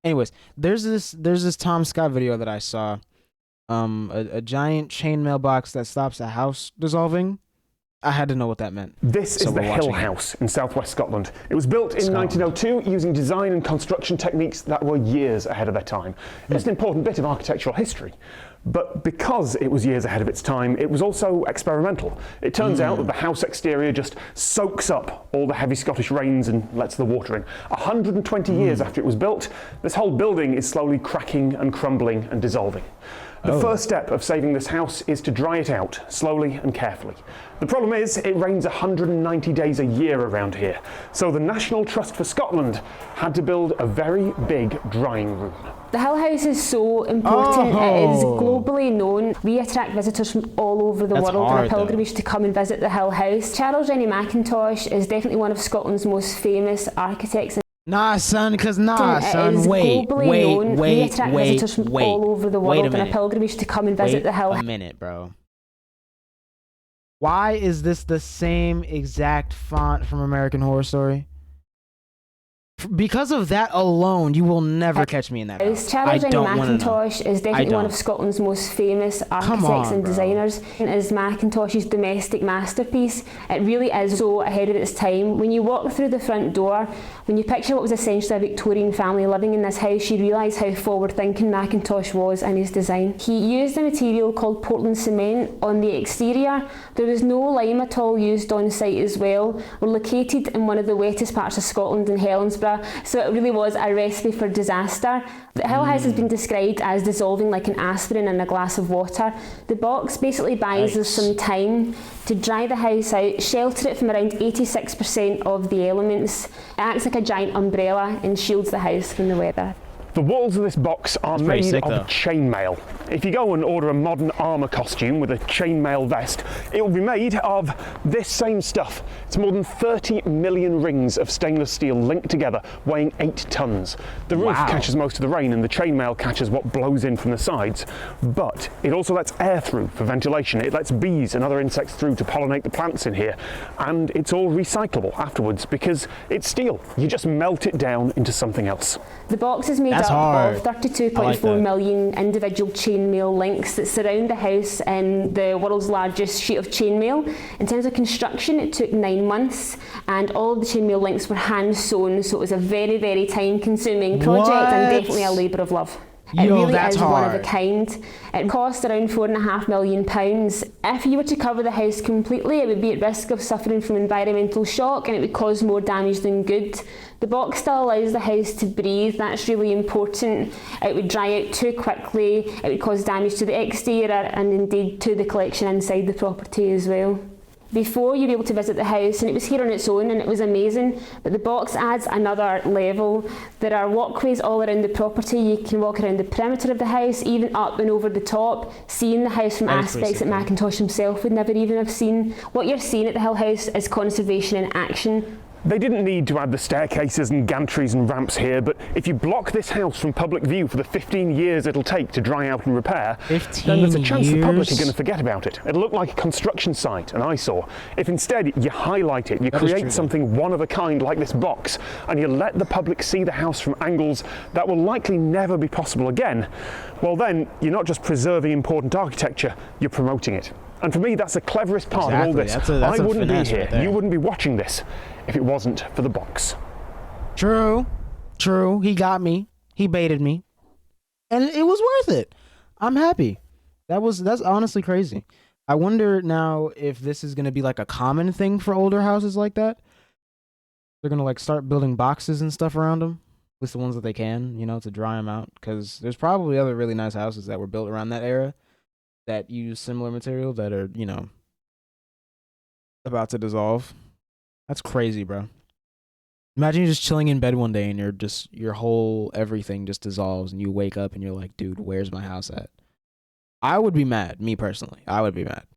Anyways, there's this Tom Scott video that I saw. A giant chainmail box that stops a house dissolving. I had to know what that meant. This is the Hill House in southwest Scotland. It was built in 1902 using design and construction techniques that were years ahead of their time. It's an important bit of architectural history. But because it was years ahead of its time, it was also experimental. It turns out that the house exterior just soaks up all the heavy Scottish rains and lets the water in. 120 years after it was built, this whole building is slowly cracking and crumbling and dissolving. The first step of saving this house is to dry it out, slowly and carefully. The problem is, it rains 190 days a year around here, so the National Trust for Scotland had to build a very big drying room. The Hill House is so important, it is globally known. We attract visitors from all over the world on a pilgrimage to come and visit the Hill House. Charles Rennie Mackintosh is definitely one of Scotland's most famous architects. Nah, son, wait, all over the world on a pilgrimage to come and visit the Hill House. A minute, bro. Why is this the same exact font from American Horror Story? Because of that alone, you will never catch me in that house. Charles Rennie Mackintosh is definitely one of Scotland's most famous architects and designers. It is Mackintosh's domestic masterpiece. It really is so ahead of its time. When you walk through the front door, when you picture what was essentially a Victorian family living in this house, you realise how forward-thinking Mackintosh was in his design. He used a material called Portland cement on the exterior. There was no lime at all used on site as well. We're located in one of the wettest parts of Scotland in Helensburgh, so it really was a recipe for disaster. The Hill House has been described as dissolving like an aspirin in a glass of water. The box basically buys us some time to dry the house out, shelter it from around 86% of the elements. It acts like a giant umbrella and shields the house from the weather. The walls of this box are made of chainmail. If you go and order a modern armour costume with a chainmail vest, it will be made of this same stuff. It's more than 30 million rings of stainless steel linked together, weighing 8 tons. The roof catches most of the rain and the chainmail catches what blows in from the sides, but it also lets air through for ventilation. It lets bees and other insects through to pollinate the plants in here, and it's all recyclable afterwards because it's steel. You just melt it down into something else. The box is made up of 32.4 million individual chainmail links that surround the house in the world's largest sheet of chainmail. In terms of construction, it took 9 months, and all of the chainmail links were hand sewn, so it was a very, very time consuming project and definitely a labour of love. It really is one of a kind. It cost around £4.5 million. If you were to cover the house completely, it would be at risk of suffering from environmental shock and it would cause more damage than good. The box still allows the house to breathe, that's really important. It would dry out too quickly, it would cause damage to the exterior and indeed to the collection inside the property as well. Before, you'd be able to visit the house and it was here on its own and it was amazing, but the box adds another level. There are walkways all around the property. You can walk around the perimeter of the house, even up and over the top, seeing the house from aspects that Mackintosh himself would never even have seen. What you're seeing at the Hill House is conservation in action. They didn't need to add the staircases and gantries and ramps here, but if you block this house from public view for the 15 years it'll take to dry out and repair, then there's a chance the public are going to forget about it. It'll look like a construction site, an eyesore. If instead you highlight it, you create something one of a kind like this box, and you let the public see the house from angles that will likely never be possible again, well then, you're not just preserving important architecture, you're promoting it. And for me, that's the cleverest part of all this. I wouldn't be here, you wouldn't be watching this, if it wasn't for the box. True. He got me. He baited me. And it was worth it. I'm happy. That's honestly crazy. I wonder now if this is going to be like a common thing for older houses like that. They're going to like start building boxes and stuff around them. At least the ones that they can, you know, to dry them out. Because there's probably other really nice houses that were built around that era that use similar material that are, you know, about to dissolve. That's crazy, bro. Imagine you're just chilling in bed one day and your whole everything just dissolves and you wake up and you're like, dude, where's my house at? I would be mad, me personally. I would be mad.